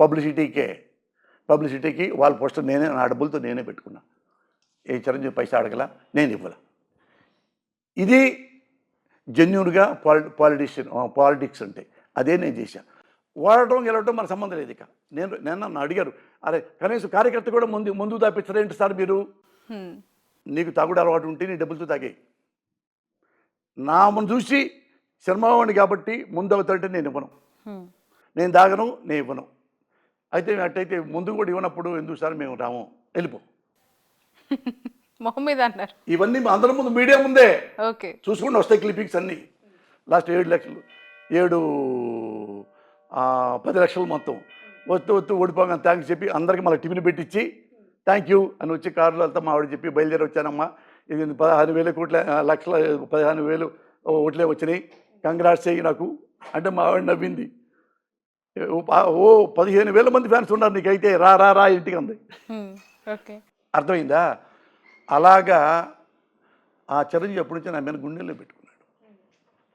పబ్లిసిటీకే పబ్లిసిటీకి వాళ్ళ పోస్టర్ నేనే నా డబ్బులతో నేనే పెట్టుకున్నా. ఏ చిరంజీవి పైసా అడగల, నేను ఇవ్వల. ఇది జెన్యూన్గా పాలిటిక్స్ అంటే అదే నేను చేశా. వాడటం గెలవటం మన సంబంధం లేదు. ఇక నేను నన్ను అడిగారు, అరే కనీసం కార్యకర్త కూడా ముందు తాపించరేంటి సార్ మీరు? నీకు తాగుడు అలవాటు ఉంటే నీ డబ్బులతో తాగే. నా ముందు చూసి శర్మవాణి కాబట్టి ముందు అవుతాడంటే నేను ఇవ్వను, నేను తాగను, నేను ఇవ్వను. అయితే అట్టయితే ముందు కూడా ఇవ్వనప్పుడు ఎందుకు సార్ మేము రాము, వెళ్ళిపో మొహం మీద అన్నారు. ఇవన్నీ అందరి ముందు మీడియా ముందే ఓకే, చూసుకుంటూ వస్తాయి క్లిప్పింగ్స్ అన్నీ. లాస్ట్ 7 లక్షలు 10 లక్షలు మొత్తం వస్తూ ఓడిపోగానే థ్యాంక్స్ చెప్పి అందరికీ మళ్ళీ టిఫిన్ పెట్టించి థ్యాంక్ యూ అని వచ్చి కారులో వెళ్తా మా ఆవిడ చెప్పి బయలుదేరి వచ్చానమ్మా. ఇది 15,000 కోట్ల లక్షల 15,000 ఓట్లే వచ్చినాయి, కంగ్రాట్స్ అయ్యి నాకు అంటే మా ఆవిడ నవ్వింది. 15,000 మంది ఫ్యాన్స్ ఉన్నారు నీకైతే, రా రా రా ఇంటికి అంది. అర్థమైందా? అలాగా ఆ చిరంజీవి ఎప్పటి నుంచో నా మీద గుండెల్లో పెట్టుకున్నాడు.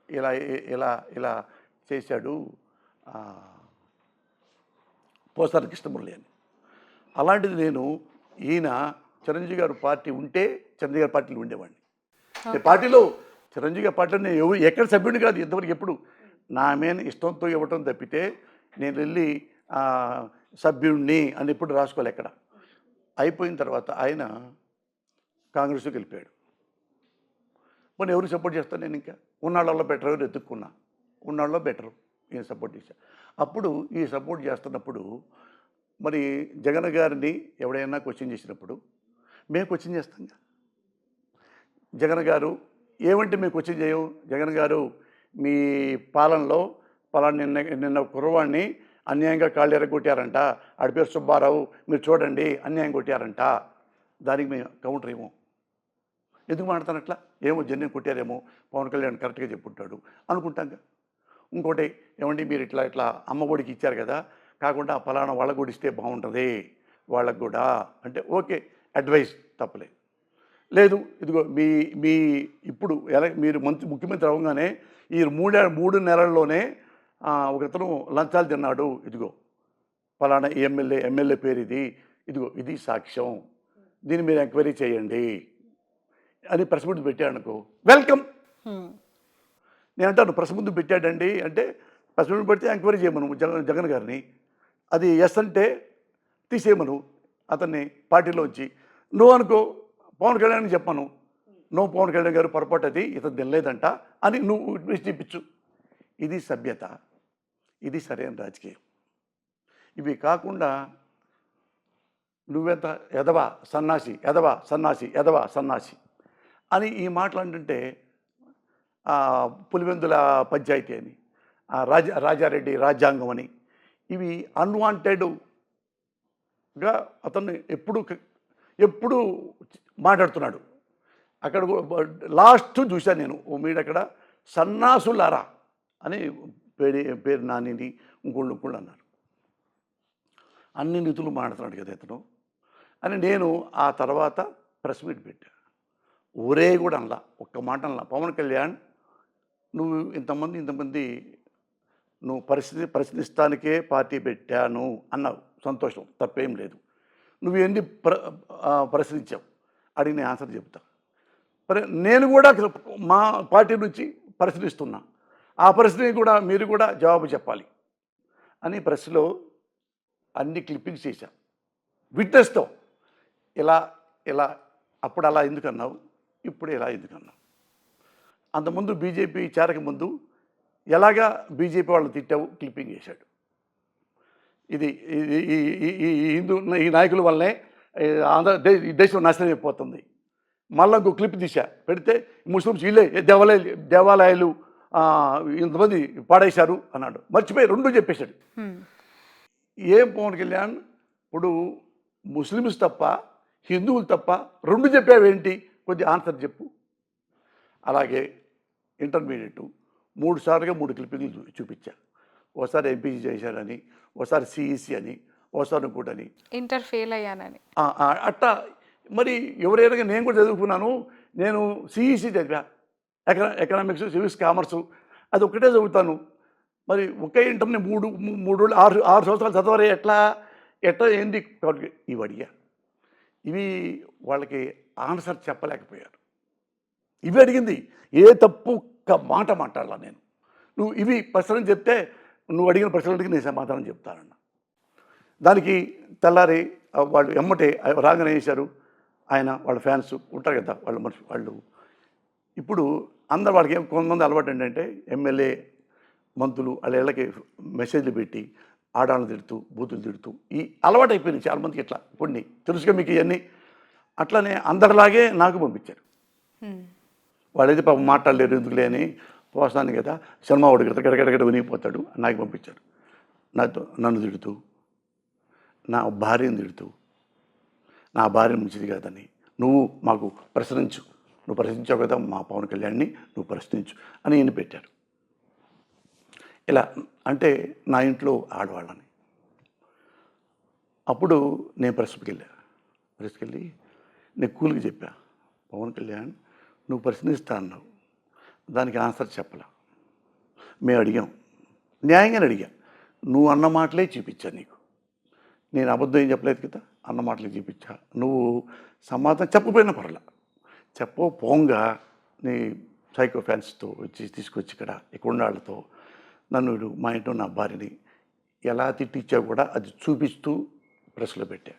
ఇలా ఇలా ఇలా చేశాడు పోసారి కృష్ణమురళి అని. అలాంటిది నేను ఈయన చిరంజీవి గారు పార్టీ ఉంటే చిరంజీవి గారి పార్టీలో ఉండేవాడిని. పార్టీలో చిరంజీవి గారి పార్టీలో నేను ఎక్కడ సభ్యుడిని కాదు ఇంతవరకు. ఎప్పుడు నా మీద ఇష్టంతో ఇవ్వటం తప్పితే నేను వెళ్ళి సభ్యుడిని అని ఎప్పుడు రాసుకోవాలి ఎక్కడ. అయిపోయిన తర్వాత ఆయన కాంగ్రెస్కి వెళ్ళిపోయాడు. మరి ఎవరు సపోర్ట్ చేస్తాను నేను? ఇంకా ఉన్నాళ్ళలో బెటర్ ఎవరు ఎత్తుక్కున్నా, ఉన్నాళ్ళలో బెటరు ఈయన సపోర్ట్ చేశా. అప్పుడు ఈ సపోర్ట్ చేస్తున్నప్పుడు మరి జగన్ గారిని ఎవడైనా క్వశ్చన్ చేసినప్పుడు మేము క్వశ్చన్ చేస్తాం. జగన్ గారు ఏమంటే మేము క్వశ్చన్ చేయం. జగన్ గారు మీ పాలనలో పలానా నిన్న కుర్రవాడిని అన్యాయంగా కాళ్ళు ఎరగొట్టారంట, ఆడి పేరు సుబ్బారావు, మీరు చూడండి అన్యాయం కొట్టారంట, దానికి మేము కౌంటర్ ఏమో. ఎందుకు మాట్లాడతాను అట్లా? ఏమో జన్యం కొట్టారేమో, పవన్ కళ్యాణ్ కరెక్ట్గా చెప్పుంటాడు అనుకుంటాంగా. ఇంకోటి ఏమండి మీరు ఇట్లా అమ్మఒడికి ఇచ్చారు కదా, కాకుండా పలానా వాళ్ళకు కూడా ఇస్తే బాగుంటుంది వాళ్ళకు కూడా అంటే ఓకే, అడ్వైస్ తప్పలేదు. లేదు ఇదిగో మీ ఇప్పుడు మీరు ముఖ్యమంత్రి అవ్వగానే ఈ 3 నెలల్లోనే ఒకతను లంచాలు తిన్నాడు, ఇదిగో పలానా ఎమ్మెల్యే పేరు ఇది, ఇదిగో ఇది సాక్ష్యం, దీన్ని మీరు ఎంక్వైరీ చేయండి అని ప్రెస్ ముందు పెట్టాడు అనుకో, వెల్కమ్. నేను అంటాను ప్రెస్ ముందు పెట్టాడండి అంటే ప్రెస్ ముందు పెడితే ఎంక్వైరీ చేయమను జగన్ గారిని. అది ఎస్ అంటే తీసేయమను అతన్ని పార్టీలోంచి. నువ్వు అనుకో పవన్ కళ్యాణ్ చెప్పను, నో పవన్ కళ్యాణ్ గారు పొరపాటు అది ఇతను తినలేదంట అని నువ్వు చూపించు. ఇది సభ్యత, ఇది సరైన రాజకీయం. ఇవి కాకుండా నువ్వెంత ఎదవా సన్నాసి, ఎదవా సన్నాసి, ఎదవా సన్నాసి అని ఈ మాటలు అంటుంటే పులివెందుల పంచాయతీ అని, రాజారెడ్డి రాజ్యాంగం అని, ఇవి అన్వాంటెడ్గా అతన్ని ఎప్పుడు మాట్లాడుతున్నాడు. అక్కడ లాస్ట్ చూశాను నేను ఓ మీడు అక్కడ సన్నాసులారా అని పేరు నానిని ఇంకోళ్ళు అన్నారు. అన్ని నిధులు మాట్లాడుతున్నాడు కదా ఇతను అని నేను ఆ తర్వాత ప్రెస్ మీట్ పెట్టాను. ఊరే కూడా అనలా, ఒక్క మాట అనలా. పవన్ కళ్యాణ్ నువ్వు ఇంతమంది నువ్వు ప్రశ్నిస్తానికే పార్టీ పెట్టాను అన్నావు, సంతోషం, తప్పేం లేదు. నువ్వు ఎన్ని ప్రశ్నించావు అడిగిన ఆన్సర్ చెప్తా. నేను కూడా మా పార్టీ నుంచి ప్రశ్నిస్తున్నా, ఆ ప్రశ్నకి కూడా మీరు కూడా జవాబు చెప్పాలి అని ప్రెస్లో అన్ని క్లిప్పింగ్స్ చేశా విట్నెస్తో. ఇలా అప్పుడు అలా ఎందుకన్నావు, ఇప్పుడు ఇలా ఎందుకన్నావు, అంతకుముందు బీజేపీ చేరక ముందు ఎలాగా బీజేపీ వాళ్ళని తిట్టావు క్లిప్పింగ్ చేశాడు. ఇది ఈ నాయకుల వల్లనే దేశం నాశనం అయిపోతుంది. మళ్ళీ ఇంకో క్లిప్ తీశా పెడితే ముస్లిమ్స్ వీళ్ళే దేవాలయాలు ఇంతమంది పాడేశారు అన్నాడు. మర్చిపోయి 2 చెప్పేశాడు. ఏం పవన్ కళ్యాణ్ ఇప్పుడు ముస్లిమ్స్ తప్ప హిందువులు తప్ప 2 చెప్పావేంటి, కొద్ది ఆన్సర్ చెప్పు. అలాగే ఇంటర్మీడియట్ 3 సార్లుగా 3 క్లిప్పింగ్లు చూపించా. ఓసారి ఎంపీసీ చేశాడని, ఓసారి సిఈసి అని, ఓసారి ఇంకోటని, ఇంటర్ ఫెయిల్ అయ్యానని. అట్టా మరి ఎవరైనా నేను కూడా చదువుకున్నాను. నేను సిఈసి చదివా, ఎకనామిక్స్, సివిక్స్, కామర్సు, అది ఒక్కటే చదువుతాను. మరి ఒకే ఇంటర్ని మూడు ఆరు సంవత్సరాలు చదవరే ఎట్లా ఏంది ఇవి అడిగా. ఇవి వాళ్ళకి ఆన్సర్ చెప్పలేకపోయారు. ఇవి అడిగింది. ఏ తప్పు ఒక్క మాట మాట్లాడాల నేను. నువ్వు ఇవి ప్రశ్నలు చెప్తే నువ్వు అడిగిన ప్రశ్నలకి నేను సమాధానం చెప్తానన్న. దానికి తెల్లారి వాళ్ళు ఎమ్మటే రాగానే వేశారు. ఆయన వాళ్ళ ఫ్యాన్స్ ఉంటారు కదా, వాళ్ళు ఇప్పుడు అందరు వాళ్ళకి కొంతమంది అలవాటు ఏంటంటే ఎమ్మెల్యే మంత్రులు వాళ్ళ ఇళ్ళకి మెసేజ్లు పెట్టి ఆడాలను తిడుతూ బూతులు తిడుతూ ఈ అలవాటు అయిపోయింది చాలామందికి. ఇట్లా కొన్ని తెలుసుగా మీకు ఇవన్నీ. అట్లనే అందరిలాగే నాకు పంపించారు. వాళ్ళైతే పాపం మాట్లాడలేరు ఎందుకులే అని పోస్తాను కదా, సినిమా వాడు గడగడగడ వినిగిపోతాడు. నాకు పంపించారు. నన్ను తిడుతూ, నా భార్యను తిడుతూ, నా భార్య మంచిది కాదని, నువ్వు మాకు ప్రశ్నించు, నువ్వు ప్రశ్నించావు కదా మా పవన్ కళ్యాణ్ని, నువ్వు ప్రశ్నించు అని ఈయన పెట్టారు. ఇలా అంటే నా ఇంట్లో ఆడవాళ్ళని. అప్పుడు నేను ప్రెస్కి వెళ్ళి నేను కూలికి చెప్పా, పవన్ కళ్యాణ్ నువ్వు ప్రశ్నిస్తా అన్నావు, దానికి ఆన్సర్ చెప్పలా. మేము అడిగాం, న్యాయంగానే అడిగా. నువ్వు అన్న మాటలే చూపించా నీకు, నేను అబద్ధం ఏం చెప్పలేదు కదా, అన్న మాటలే చూపించా. నువ్వు సమాధానం చెప్పపోయినా పర్లా, చెప్పకపోగా నీ సైకో ఫ్యాన్స్తో తీసుకొచ్చి ఇక్కడ ఉన్న వాళ్ళతో నన్ను మా ఇంట్లో నా భార్యని ఎలా తిట్టించా కూడా అది చూపిస్తూ ప్రెస్లో పెట్టా.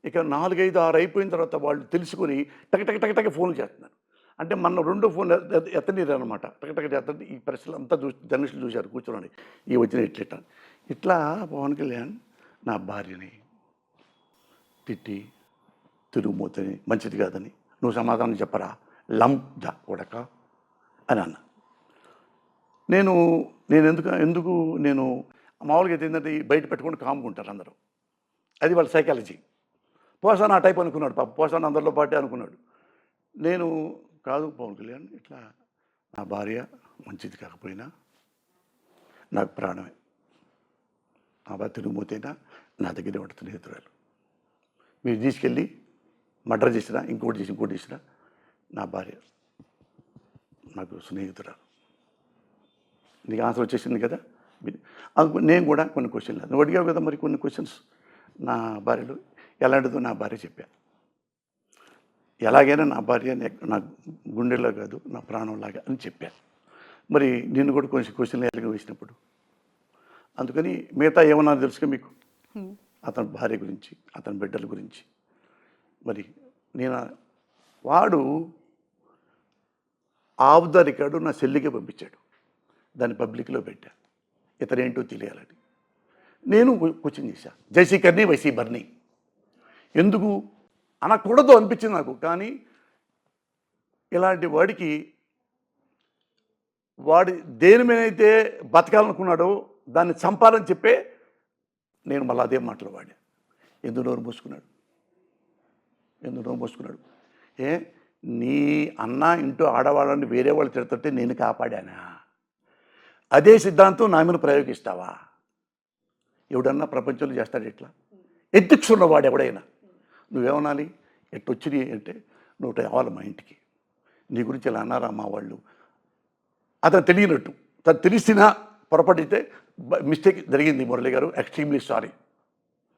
ఇక 4, 5, 6 అయిపోయిన తర్వాత వాళ్ళు తెలుసుకొని టక ఫోన్లు చేస్తున్నారు. అంటే మన 2 ఫోన్లు ఎత్తనీరు అనమాట. టక ఎత్తండి. ఈ ప్రశ్నలు అంతా జర్నలిస్టులు చూశారు కూర్చోండి, ఈ వచ్చిన ఇట్లా పవన్ కళ్యాణ్ నా భార్యని తిట్టి తిరుగుమోతని మంచిది కాదని నువ్వు సమాధానం చెప్పరా లంప్ కొడక అని అన్న. నేను ఎందుకు నేను మామూలుగా ఏంటంటే బయట పెట్టుకొని కాముకుంటారు అందరూ, అది వాళ్ళ సైకాలజీ. పోసాను ఆ టైప్ అనుకున్నాడు పాప, పోసాను అందరిలో పాటే అనుకున్నాడు. నేను కాదు పవన్ కళ్యాణ్, ఇట్లా నా భార్య మంచిది కాకపోయినా నాకు ప్రాణమే, నా భార్య తిరుగుమోతైనా నా దగ్గరే ఉంటుంది స్నేహితురాలు. మీరు తీసుకెళ్ళి మర్డర్ చేసినా ఇంకోటి చేసినా నా భార్య నాకు స్నేహితురాలు. నీకు ఆన్సర్ వచ్చేసింది కదా. నేను కూడా కొన్ని క్వశ్చన్లు నువ్వు అడిగావు కదా, మరి కొన్ని క్వశ్చన్స్ నా భార్యలో ఎలాంటిదో నా భార్య చెప్పా. ఎలాగైనా నా భార్య నా గుండెల్లో కాదు నా ప్రాణంలాగా అని చెప్పాను. మరి నిన్ను కూడా కొంచెం క్వశ్చన్లు ఎలాగ వేసినప్పుడు అందుకని మిగతా ఏమన్నా తెలుసుగా మీకు, అతని భార్య గురించి, అతని బిడ్డల గురించి. మరి నేను వాడు ఆఫ్ ద రికార్డు నా సెల్లికే పంపించాడు, దాన్ని పబ్లిక్లో పెట్టా, ఇతరేంటో తెలియాలని. నేను క్వశ్చన్ చేశా, జైసీ కర్నీ వైసీ బర్నీ ఎందుకు అనకూడదు అనిపించింది నాకు. కానీ ఇలాంటి వాడికి వాడి దేని మీదైతే బతకాలనుకున్నాడో దాన్ని చంపాలని చెప్పే నేను మళ్ళీ అదే మాటలు వాడా. ఎందుకు నోరు మూసుకున్నాడు? నీ అన్న ఇంటూ ఆడవాళ్ళని వేరే వాళ్ళు తిడుతుంటే నేను కాపాడానా? అదే సిద్ధాంతం నా మీద ప్రయోగిస్తావా? ఎవడన్నా ప్రపంచంలో చేస్తాడు ఇట్లా? ఎథిక్స్ ఉన్నవాడు ఎవడైనా నువ్వేమనాలి, ఎట్టొచ్చినాయి అంటే నువ్వు రావాలి మా ఇంటికి, నీ గురించి ఇలా అన్నారా మా వాళ్ళు, అతను తెలియనట్టు. తను తెలిసినా పొరపడితే మిస్టేక్ జరిగింది మురళి గారు, ఎక్స్ట్రీమ్లీ సారీ,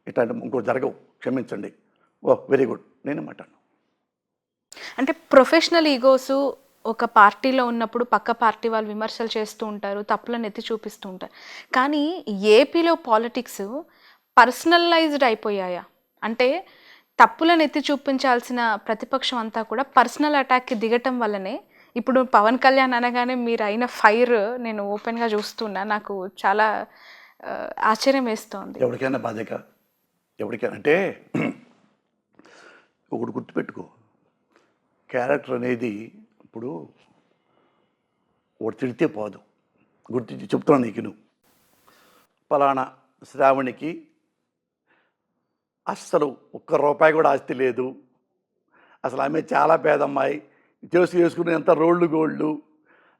ఇట్లాంటి ఇంకోటి జరగవు, క్షమించండి, ఓ వెరీ గుడ్, నేనే మాట్లాడను. అంటే ప్రొఫెషనల్ ఈగోస్ ఒక పార్టీలో ఉన్నప్పుడు పక్క పార్టీ వాళ్ళు విమర్శలు చేస్తూ ఉంటారు, తప్పులను ఎత్తి చూపిస్తూ ఉంటారు. కానీ ఏపీలో పాలిటిక్స్ పర్సనలైజ్డ్ అయిపోయాయా? అంటే తప్పులను ఎత్తి చూపించాల్సిన ప్రతిపక్షం అంతా కూడా పర్సనల్ అటాక్కి దిగటం వల్లనే ఇప్పుడు పవన్ కళ్యాణ్ అనగానే మీరు అయిన ఫైర్ నేను ఓపెన్గా చూస్తున్నా, నాకు చాలా ఆశ్చర్యం వేస్తోంది. ఎవరికైనా బాధ్యత, ఎవరికైనా అంటే ఒకటి గుర్తుపెట్టుకో, క్యారెక్టర్ అనేది ఇప్పుడు ఒకటి తిడితే పోదు, గుర్తించి చెప్తున్నాను నీకు. నువ్వు పలానా శ్రావణికి అస్సలు ₹1 కూడా ఆస్తి లేదు, అసలు ఆమె చాలా పేదమ్మాయి, చేసుకునే ఎంత రోళ్ళు గోళ్ళు,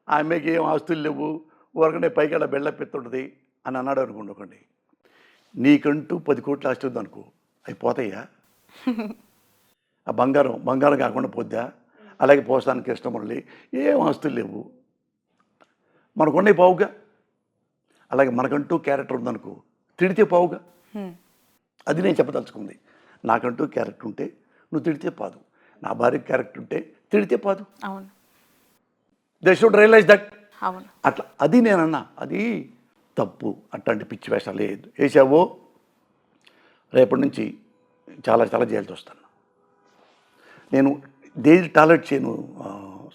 ఆమెకి ఏం ఆస్తులు లేవు, ఊరకనే పైకి అలా బెళ్ళ పెట్టుంటుంది అని అన్నాడు అనుకోండి. నీకంటూ 10 కోట్ల ఆస్తి ఉంది అనుకో, అవి పోతాయా? ఆ బంగారం కాకుండా పోద్దా? అలాగే పోస్తానికి కృష్ణమురళి ఏం ఆస్తులు లేవు, మనకున్నే పావుగా. అలాగే మనకంటూ క్యారెక్టర్ ఉందనుకో, తిడితే పావుగా. అది నేను చెప్పదలుచుకుంది. నాకంటూ క్యారెక్టర్ ఉంటే నువ్వు తిడితే పాదు, నా భార్య క్యారెక్టర్ ఉంటే తిడితే పాదు. అవును, దే షుడ్ రియలైజ్ దట్. అవును. అట్లా అది నేనన్నా, అది తప్పు. అట్లాంటి పిచ్చి వేషాలు వేసావో రేపటి నుంచి చాలా చాలా జైలుతో వస్తాను. నేను దేని టాలెంట్ చేయను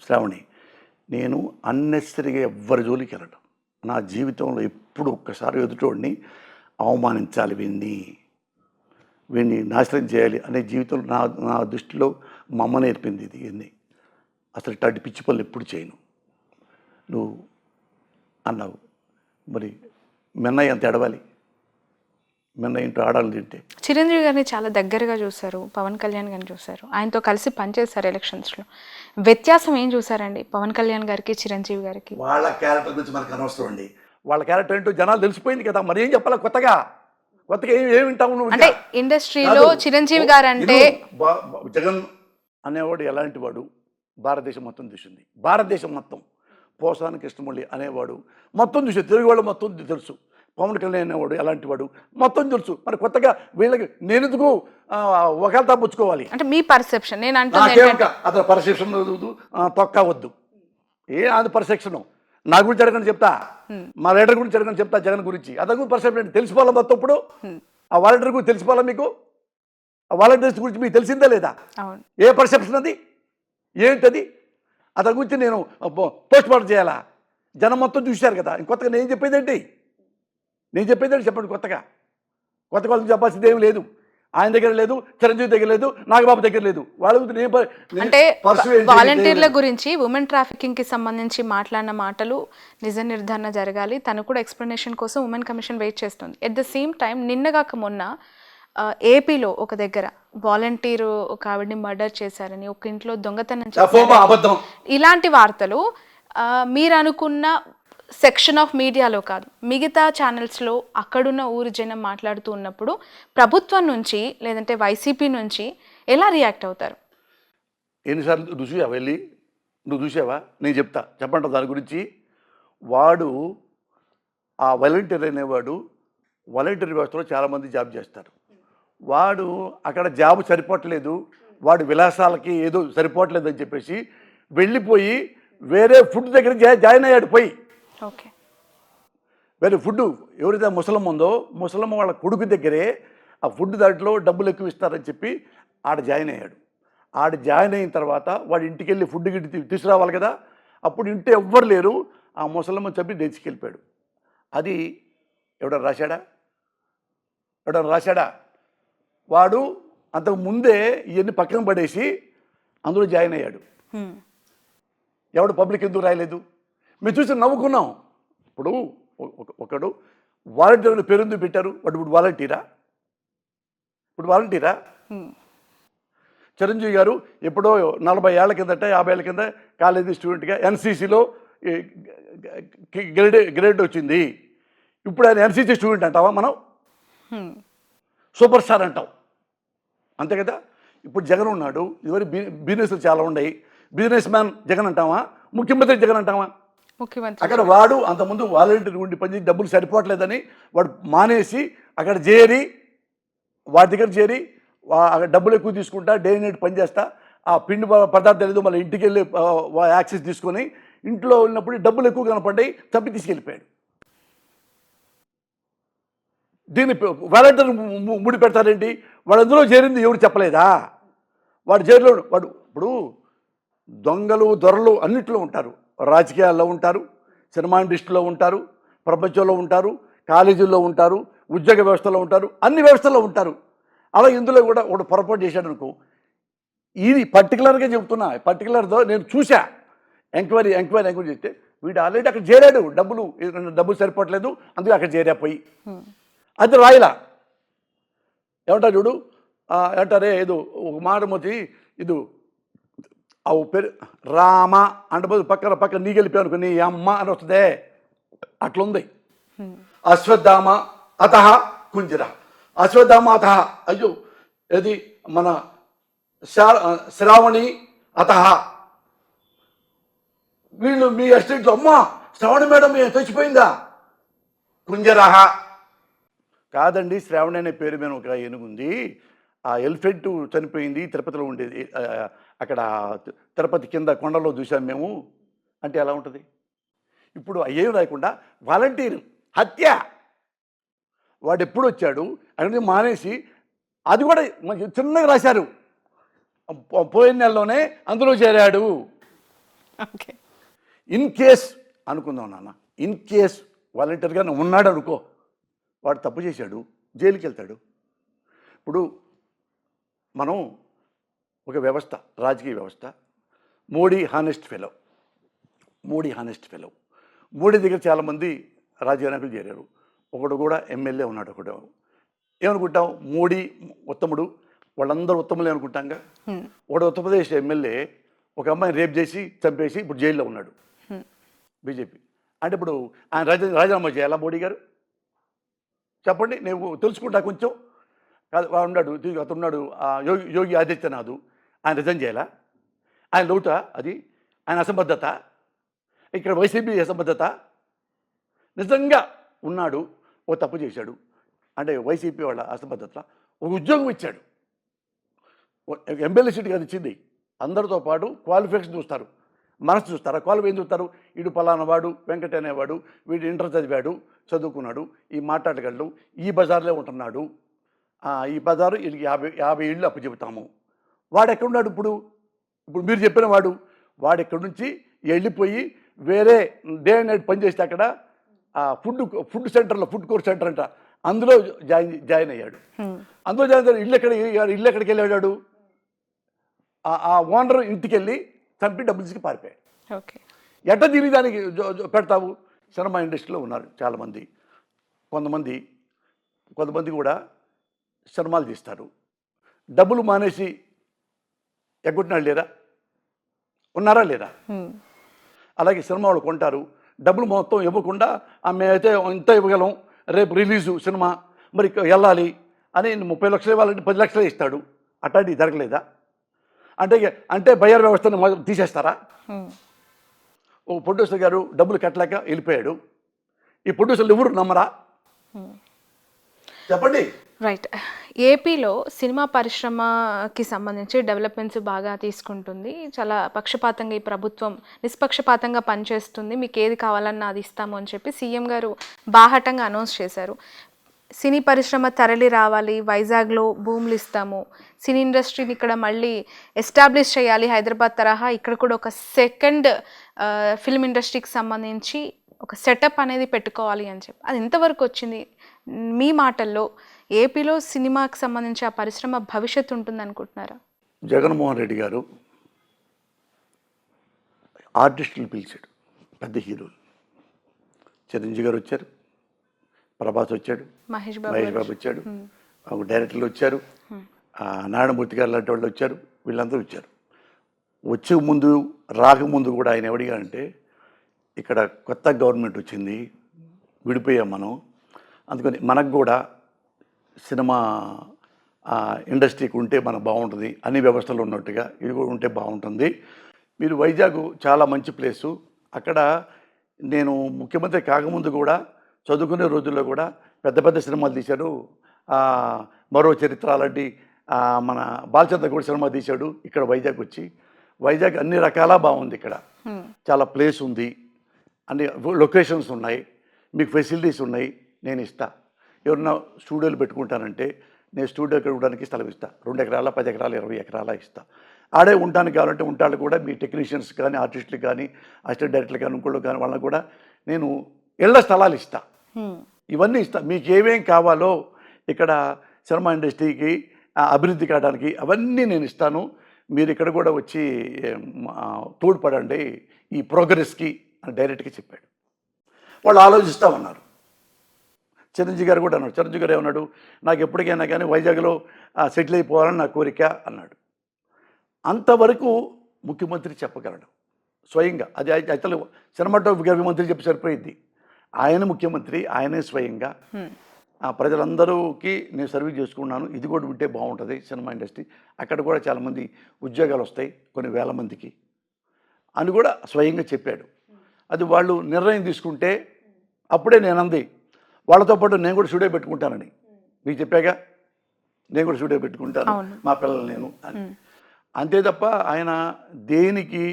శ్రావణి. నేను అన్నెసరీగా ఎవ్వరి జోలికి వెళ్ళడం. నా జీవితంలో ఎప్పుడు ఒక్కసారి ఎదుటోడిని అవమానించాలి, వీడిని నాశనం చేయాలి అనే జీవితంలో నా దృష్టిలో మా అమ్మ నేర్పింది ఇది. ఇవన్నీ అసలు ఇట్లాంటి పిచ్చి పనులు ఎప్పుడు చేయను. నువ్వు అన్నావు మరి మెన్నయ్య అంత ఎడవాలి, మెన్నయ్య ఇంటూ ఆడాలి తింటే. చిరంజీవి గారిని చాలా దగ్గరగా చూశారు, పవన్ కళ్యాణ్ గారిని చూశారు, ఆయనతో కలిసి పనిచేశారు ఎలక్షన్స్లో. వ్యత్యాసం ఏం చూసారండి పవన్ కళ్యాణ్ గారికి చిరంజీవి గారికి? వాళ్ళ క్యారెక్టర్ గురించి మనకు అనవసరం అండి. వాళ్ళ క్యారెక్టర్ ఏంటో జనాలు తెలిసిపోయింది కదా, మరి ఏం చెప్పాలా కొత్తగా ఏమి వింటావు నువ్వు? అంటే ఇండస్ట్రీలో చిరంజీవి గారు అంటే జగన్ అనేవాడు ఎలాంటి వాడు భారతదేశం మొత్తం చూసింది. భారతదేశం మొత్తం పోసాని కృష్ణమౌళి అనేవాడు మొత్తం చూసి తెలుగు వాళ్ళు మొత్తం తెలుసు. పవన్ కళ్యాణ్ అనేవాడు ఎలాంటి వాడు మొత్తం తెలుసు. మరి కొత్తగా వీళ్ళకి నేను ఎందుకు ఒకవేళ తప్పుచ్చుకోవాలి? అంటే మీ పర్సెప్షన్. నేను అంటే అతను పర్సెప్షన్ తొక్క వద్దు. అది పర్సెప్షన్ నా గురించి అడగని చెప్తా, మా లీడర్ గురించి అడగని చెప్తా, జగన్ గురించి అతని గురించి పర్సెప్షన్ తెలిసిపోవాలి మొత్తం. ఇప్పుడు ఆ వాలంటీర్ గురించి తెలిసిపోవాలా మీకు? ఆ వాలంటీర్స్ గురించి మీకు తెలిసిందా లేదా? ఏ పర్సెప్షన్ అది ఏంటది? అతని గురించి నేను పోస్ట్ మార్టం చేయాలా? జనం మొత్తం చూశారు కదా. ఇంకొత్తగా నేను చెప్పేది ఏంటి? చెప్పండి. కొత్తగా వాళ్ళకి చెప్పాల్సింది ఏమి లేదు. ఆయన దగ్గర లేదు, చిరంజీవి దగ్గర లేదు, నాగబాబు దగ్గర లేదు. వాళ్ళ గురించి అంటే వాలంటీర్ల గురించి ఉమెన్ ట్రాఫికింగ్ కి సంబంధించి మాట్లాడిన మాటలు నిజ నిర్ధారణ జరగాలి. తను కూడా ఎక్స్ప్లెనేషన్ కోసం ఉమెన్ కమిషన్ వెయిట్ చేస్తుంది. ఎట్ ద సేమ్ టైం నిన్నగాక మొన్న ఏపీలో ఒక దగ్గర వాలంటీర్ ఒక ఆవిడని మర్డర్ చేశారని, ఒక ఇంట్లో దొంగతనం చేశారు, ఇలాంటి వార్తలు మీరు అనుకున్న సెక్షన్ ఆఫ్ మీడియాలో కాదు, మిగతా ఛానల్స్లో అక్కడున్న ఊరి జనం మాట్లాడుతూ ఉన్నప్పుడు ప్రభుత్వం నుంచి లేదంటే వైసీపీ నుంచి ఎలా రియాక్ట్ అవుతారు? ఎన్నిసార్లు నువ్వు చూసావా? నువ్వు చూసావా? నేను చెప్పండి దాని గురించి. వాడు ఆ వాలంటీర్ అనేవాడు వాలంటీర్ వ్యవస్థలో చాలామంది జాబ్ చేస్తారు. వాడు అక్కడ జాబ్ సరిపోవట్లేదు, వాడు విలాసాలకి ఏదో సరిపోవట్లేదు అని చెప్పేసి వెళ్ళిపోయి వేరే ఫుడ్ దగ్గర జాయిన్ అయ్యాడు. పోయి ఓకే, వేరే ఫుడ్ ఎవరైతే ముసలమ్మ ఉందో ముసలమ్మ వాళ్ళ కొడుకు దగ్గరే ఆ ఫుడ్ దాంట్లో డబ్బులు ఎక్కువ ఇస్తారని చెప్పి ఆడ జాయిన్ అయ్యాడు. ఆడ జాయిన్ అయిన తర్వాత వాడు ఇంటికి వెళ్ళి ఫుడ్ గిట్టి తీసుకురావాలి కదా. అప్పుడు ఇంటి ఎవ్వరు లేరు. ఆ ముసలమ్మ చెప్పి తెచ్చుకెళ్ళిపోయాడు. అది ఎవడన్నా రాశాడా? వాడు అంతకు ముందే ఇవన్నీ పక్కన పడేసి అందులో జాయిన్ అయ్యాడు. ఎవడు పబ్లిక్ ఎందుకు రాయలేదు? మేము చూసి నవ్వుకున్నాం. ఇప్పుడు ఒకడు వాలంటీర్ పేరు పెట్టారు, వాడు ఇప్పుడు వాలంటీరా? చిరంజీవి గారు ఎప్పుడో 40 ఏళ్ల కిందట 50 ఏళ్ళ కింద కాలేజీ స్టూడెంట్గా ఎన్సీసీలో గ్రేడ్ వచ్చింది. ఇప్పుడు ఆయన ఎన్సీసీ స్టూడెంట్ అంటావా? మనం సూపర్ స్టార్ అంటాం, అంతే కదా. ఇప్పుడు జగన్ ఉన్నాడు, ఇదివరకు బిజినెస్లు చాలా ఉన్నాయి. బిజినెస్ మ్యాన్ జగన్ అంటావా? ముఖ్యమంత్రి జగన్ అంటావా? అక్కడ వాడు అంతకుముందు వాలంటీర్ ఉండి పనిచేసి డబ్బులు సరిపోవట్లేదని వాడు మానేసి అక్కడ వాడి దగ్గర చేరి అక్కడ డబ్బులు ఎక్కువ తీసుకుంటా, డే నైట్ పనిచేస్తా, ఆ పిండి పదార్థాలు ఏదో మళ్ళీ ఇంటికి వెళ్ళి యాక్సెస్ తీసుకొని ఇంట్లో ఉన్నప్పుడు డబ్బులు ఎక్కువ కనపడ్డాయి, తప్పి తీసుకెళ్ళిపోయాడు. దీన్ని వాలంటీర్ ముడి పెడతారేంటి? వాడు అందులో చేరింది ఎవరు చెప్పలేదా? వాడు జైల్లో వాడు ఇప్పుడు దొంగలు దొరలు అన్నింటిలో ఉంటారు. రాజకీయాల్లో ఉంటారు, సినిమా ఇండస్ట్రీలో ఉంటారు, ప్రపంచంలో ఉంటారు, కాలేజీల్లో ఉంటారు, ఉద్యోగ వ్యవస్థలో ఉంటారు, అన్ని వ్యవస్థల్లో ఉంటారు. అలా ఇందులో కూడా ఒకటి పొరపాటు చేశాడు అనుకో. ఇది పర్టికులర్గా చెబుతున్నా, పర్టికులర్తో నేను చూసా. ఎంక్వైరీ చేస్తే వీడు ఆల్రెడీ అక్కడ చేరాడు. డబ్బులు సరిపోవట్లేదు, అందుకే అక్కడ చేరాపోయి అది రాయలా. ఏమంటారు చూడు, ఏమంటారే ఏదో ఒక మాట మోచి ఇది ఆ పేరు రామ అంటే పక్కన నీ గెలిపాను అనుకో, నీ అమ్మ అని వస్తుందే, అట్లుంది. అశ్వత్థామ అత కుంజర, అశ్వత్థామ అత, అయ్యో ఏది మన శ్రావణి అత. వీళ్ళు మీ ఎస్టేట్లో అమ్మ శ్రావణ మేడం చచ్చిపోయిందా? కుంజరహ కాదండి, శ్రావణ అనే పేరు మీద ఒక ఏనుగు ఉంది. ఆ ఎలిఫెంట్ చనిపోయింది, తిరుపతిలో ఉండేది. అక్కడ తిరుపతి కింద కొండలో చూసాం మేము అంటే ఎలా ఉంటుంది? ఇప్పుడు ఏం రాయకుండా వాలంటీర్ హత్య. వాడు ఎప్పుడు వచ్చాడు అనేది మానేసి అది కూడా మంచి చిన్నగా రాశారు, పోయిన నెలలోనే అందులో చేరాడు. ఓకే. ఇన్ కేస్ అనుకుందాం నాన్న, ఇన్ కేస్ వాలంటీర్గానే ఉన్నాడు అనుకో, వాడు తప్పు చేశాడు, జైలుకి వెళ్తాడు. ఇప్పుడు మనం ఒక వ్యవస్థ, రాజకీయ వ్యవస్థ, మోడీ హానెస్ట్ ఫెలో. మోడీ దగ్గర చాలామంది రాజకీయ నాయకులు చేరారు. ఒకడు కూడా ఎమ్మెల్యే ఉన్నాడు. ఒకడు ఏమనుకుంటాం, మోడీ ఉత్తముడు, వాళ్ళందరూ ఉత్తములే అనుకుంటాంగా. ఒకడు ఉత్తరప్రదేశ్ ఎమ్మెల్యే ఒక అమ్మాయిని రేప్ చేసి చంపేసి ఇప్పుడు జైల్లో ఉన్నాడు బీజేపీ. అంటే ఇప్పుడు ఆయన రాజీనామా చేయాలా మోడీ గారు? చెప్పండి, నేను తెలుసుకుంటా కొంచెం. కాదు, వాడు ఉన్నాడు, అతను ఉన్నాడు, యోగి ఆదిత్యనాథ్, ఆయన రిజైన్ చేయాలా? ఆయన లోటా అది? ఆయన అసంబద్ధత? ఇక్కడ వైసీపీ అసంబద్ధత? నిజంగా ఉన్నాడు, ఓ తప్పు చేశాడు అంటే వైసీపీ వాళ్ళ అసంబద్ధత. ఒక ఉద్యోగం ఇచ్చాడు, ఎమ్మెల్యే సీట్ కాదు ఇచ్చింది. అందరితో పాటు క్వాలిఫికేషన్ చూస్తారు, మనసు చూస్తారా? క్వాలిఫికేషన్ చూస్తారు. వీడు పలానా వాడు, వెంకట అనేవాడు, వీడు ఇంటర్ చదివాడు, చదువుకున్నాడు, ఈ మాట్లాడగలడు, ఈ బజార్లో ఉంటున్నాడు, ఈ బజారు వీళ్ళకి 50 ఇళ్ళు అప్పు చెబుతాము. వాడు ఎక్కడున్నాడు ఇప్పుడు? మీరు చెప్పిన వాడు ఎక్కడి నుంచి వెళ్ళిపోయి వేరే డే అండ్ నైట్ పనిచేస్తే అక్కడ ఫుడ్ సెంటర్లో, ఫుడ్ కోర్ట్ సెంటర్ అంట, అందులో జాయిన్ అయ్యాడు. అందులో జాయిన్ అయ్యాడు. ఇల్లు ఎక్కడికి వెళ్ళాడు? ఆ ఓనర్ ఇంటికి వెళ్ళి చంపి డబ్బులు తీసుకు పారిపోయాడు. ఓకే. ఎట్ట తిరిగి దానికి పెడతావు? సినిమా ఇండస్ట్రీలో ఉన్నారు చాలామంది. కొంతమంది కూడా సినిమాలు తీస్తారు, డబ్బులు మానేసి ఎగ్గొట్టినాడు లేరా? ఉన్నారా లేరా? అలాగే సినిమా వాళ్ళు కొంటారు, డబ్బులు మొత్తం ఇవ్వకుండా మేమైతే ఇంత ఇవ్వగలం, రేపు రిలీజు సినిమా, మరి వెళ్ళాలి అని 30 లక్షలు ఇవ్వాలంటే 10 లక్షలే ఇస్తాడు. అట్లాంటివి జరగలేదా? అంటే బయ్యర్ వ్యవస్థను తీసేస్తారా? ఓ ప్రొడ్యూసర్ గారు డబ్బులు కట్టలేక వెళ్ళిపోయాడు. ఈ ప్రొడ్యూసర్లు ఎవరు నమ్మరా? చెప్పండి. రైట్. ఏపీలో సినిమా పరిశ్రమకి సంబంధించి డెవలప్మెంట్స్ బాగా తీసుకుంటుంది. చాలా పక్షపాతంగా ఈ ప్రభుత్వం నిష్పక్షపాతంగా పనిచేస్తుంది. మీకు ఏది కావాలన్నా అది ఇస్తాము అని చెప్పి సీఎం గారు బాహాటంగా అనౌన్స్ చేశారు. సినీ పరిశ్రమ తరలి రావాలి, వైజాగ్లో భూములు ఇస్తాము, సినీ ఇండస్ట్రీని ఇక్కడ మళ్ళీ ఎస్టాబ్లిష్ చేయాలి హైదరాబాద్ తరహా, ఇక్కడ కూడా ఒక సెకండ్ ఫిల్మ్ ఇండస్ట్రీకి సంబంధించి ఒక సెటప్ అనేది పెట్టుకోవాలి అని చెప్పి. అది ఎంతవరకు వచ్చింది మీ మాటల్లో? ఏపీలో సినిమాకి సంబంధించి ఆ పరిశ్రమ భవిష్యత్తు ఉంటుంది అనుకుంటున్నారా? జగన్మోహన్ రెడ్డి గారు ఆర్టిస్టులు పిలిచాడు, పెద్ద హీరోలు. చిరంజీవి గారు వచ్చారు, ప్రభాస్ వచ్చాడు, మహేష్ బాబు వచ్చాడు, డైరెక్టర్లు వచ్చారు, నారాయణమూర్తి గారు లాంటి వాళ్ళు వచ్చారు, వీళ్ళందరూ వచ్చారు. వచ్చే ముందు రాకముందు కూడా ఆయన ఎవడిగా అంటే, ఇక్కడ కొత్త గవర్నమెంట్ వచ్చింది, విడిపోయాం మనం, అందుకని మనకు కూడా సినిమా ఇండస్ట్రీకి ఉంటే మనకు బాగుంటుంది, అన్ని వ్యవస్థలు ఉన్నట్టుగా ఇది కూడా ఉంటే బాగుంటుంది. మీరు వైజాగ్ చాలా మంచి ప్లేసు, అక్కడ నేను ముఖ్యమంత్రి కాకముందు కూడా చదువుకునే రోజుల్లో కూడా పెద్ద పెద్ద సినిమాలు తీశాడు. మరో చరిత్ర అలాంటి మన బాలచంద్ర కూడా సినిమా తీశాడు ఇక్కడ వైజాగ్ వచ్చి. వైజాగ్ అన్ని రకాల బాగుంది, ఇక్కడ చాలా ప్లేస్ ఉంది, అన్ని లొకేషన్స్ ఉన్నాయి, మీకు ఫెసిలిటీస్ ఉన్నాయి, నేను ఇస్తా. ఎవరన్నా స్టూడియోలు పెట్టుకుంటానంటే నేను స్టూడియో కట్టుకోవడానికి స్థలం ఇస్తా, 2 ఎకరాల 10 ఎకరాల 20 ఎకరాల ఇస్తా. ఆడే ఉండడానికి కావాలంటే ఉంటాళ్ళు కూడా, మీ టెక్నీషియన్స్ కానీ, ఆర్టిస్టులు కానీ, అసిస్టెంట్ డైరెక్టర్లు కానీ, ఇంకోళ్ళు కానీ, వాళ్ళని కూడా నేను ఇళ్ల స్థలాలు ఇస్తా, ఇవన్నీ ఇస్తా. మీకు ఏమేం కావాలో ఇక్కడ సినిమా ఇండస్ట్రీకి అభివృద్ధి కావడానికి అవన్నీ నేను ఇస్తాను, మీరు ఇక్కడ కూడా వచ్చి తోడ్పడండి ఈ ప్రోగ్రెస్కి అని డైరెక్ట్గా చెప్పాడు. వాళ్ళు ఆలోచిస్తామన్నారు. చిరంజీవి గారు కూడా అన్నాడు. చిరంజీవి గారు ఏమన్నాడు, నాకు ఎప్పటికైనా కానీ వైజాగ్లో సెటిల్ అయిపోవాలని నా కోరిక అన్నాడు. అంతవరకు ముఖ్యమంత్రి చెప్పగలడు స్వయంగా. అది అసలు సినిమాటోగ్రఫీ మంత్రి చెప్పి సరిపోయింది. ఆయన ముఖ్యమంత్రి, ఆయనే స్వయంగా ప్రజలందరికీ నేను సర్వీస్ చేసుకున్నాను, ఇది కూడా ఉంటే బాగుంటుంది సినిమా ఇండస్ట్రీ, అక్కడ కూడా చాలామంది ఉద్యోగాలు వస్తాయి కొన్ని వేల మందికి అని కూడా స్వయంగా చెప్పాడు. అది వాళ్ళు నిర్ణయం తీసుకుంటే అప్పుడే నేను అంది వాళ్ళతో పాటు నేను కూడా స్టూడియో పెట్టుకుంటానని. మీకు చెప్పాగా, నేను కూడా స్టూడియో పెట్టుకుంటాను అవును. మా పిల్లలు నేను అని. అంతే తప్ప ఆయన దేనికి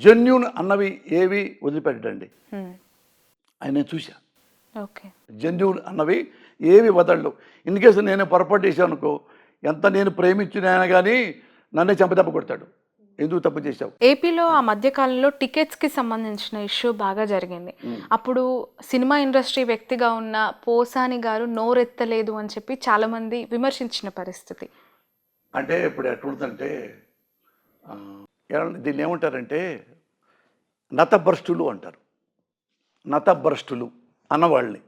జెన్యూన్ అన్నవి ఏవి వదిలిపెట్టండి. ఆయన నేను చూశా. ఓకే. జెన్యూన్ అన్నవి ఏవి వదలడు. ఇన్ కేసు నేను పొరపాటు చేశాను అనుకో, ఎంత నేను ప్రేమించిన ఆయన కానీ నన్నే చెంపదెబ్బ కొడతాడు. ఎందుకు తప్పు చేశావు. ఏపీలో ఆ మధ్యకాలంలో టికెట్స్కి సంబంధించిన ఇష్యూ బాగా జరిగింది. అప్పుడు సినిమా ఇండస్ట్రీ వ్యక్తిగా ఉన్న పోసాని గారు నోరెత్తలేదు అని చెప్పి చాలామంది విమర్శించిన పరిస్థితి. అంటే ఇప్పుడు ఎట్లుందంటే దీన్ని ఏమంటారంటే నతభ్రష్టులు అంటారు. నతభ్రష్టులు అన్నవాళ్ళని.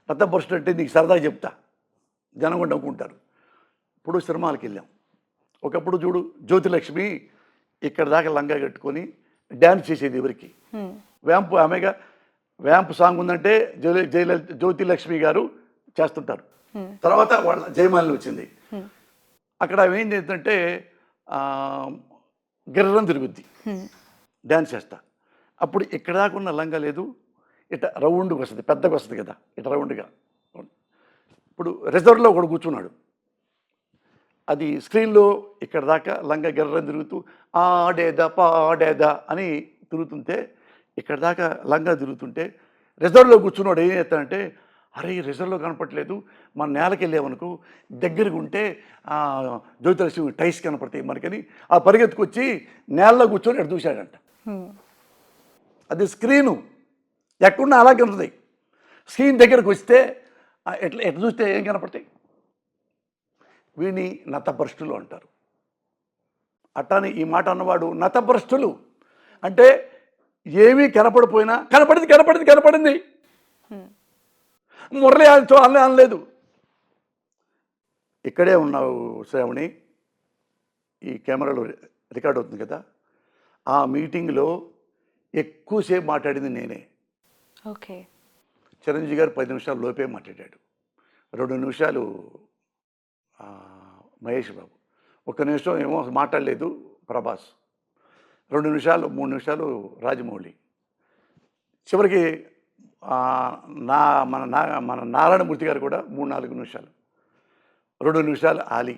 నతభ్రష్టులు అంటే నీకు సరదా చెప్తా, జనం కూడా నవ్వుకుంటారు. ఇప్పుడు సినిమాలకు వెళ్ళాం. ఒకప్పుడు చూడు జ్యోతిలక్ష్మి ఇక్కడ దాకా లంగా కట్టుకొని డ్యాన్స్ చేసేది ఎవరికి, వ్యాంపు ఆమెగా వ్యాంపు సాంగ్ ఉందంటే జ్యోతిలక్ష్మి గారు చేస్తుంటారు. తర్వాత వాళ్ళ జయమాలిని వచ్చింది. అక్కడ ఆమె ఏం చేస్తుందంటే గిర్రం తిరుగుద్ది, డ్యాన్స్ చేస్తా. అప్పుడు ఇక్కడ దాకా ఉన్న లంగా లేదు, ఇట రౌండ్కి వస్తుంది, పెద్దగా వస్తుంది కదా, ఇట రౌండ్గా. ఇప్పుడు రిజర్వ్లో ఒకడు కూర్చున్నాడు, అది స్క్రీన్లో ఇక్కడ దాకా లంగా గిర్రం తిరుగుతూ ఆడేదా పాడేదా అని తిరుగుతుంటే, ఇక్కడ దాకా లంగా తిరుగుతుంటే రిజర్వ్లో కూర్చున్నాడు ఏం చేస్తానంటే, అరే ఈ రిజర్వ్లో కనపట్లేదు, మన నేలకి వెళ్ళామనుకో దగ్గరకు ఉంటే జ్యోతిలక్ష్మి టైస్ కనపడతాయి మనకని ఆ పరిగెత్తుకొచ్చి నేలలో కూర్చొని ఎటు చూశాడంట. అది స్క్రీను ఎక్కడున్నా అలాగే ఉంటుంది. స్క్రీన్ దగ్గరకు వస్తే ఎట్లా చూస్తే ఏం కనపడతాయి. వీడిని నతభ్రష్టులు అంటారు. అట్టాని ఈ మాట అన్నవాడు నతభ్రష్టులు అంటే ఏమీ కనపడిపోయినా కనపడింది మురళి అనలేదు. ఇక్కడే ఉన్నావు శ్రావణి, ఈ కెమెరాలో రికార్డ్ అవుతుంది కదా, ఆ మీటింగ్లో ఎక్కువసేపు మాట్లాడింది నేనే. ఓకే. చిరంజీవి గారు 10 నిమిషాలు లోపే మాట్లాడాడు. 2 నిమిషాలు మహేష్ బాబు, 1 నిమిషం ఏమో మాట్లాడలేదు ప్రభాస్, 2 నిమిషాలు 3 నిమిషాలు రాజమౌళి, చివరికి మన నారాయణమూర్తి గారు కూడా 3-4 నిమిషాలు, 2 నిమిషాలు ఆలీ.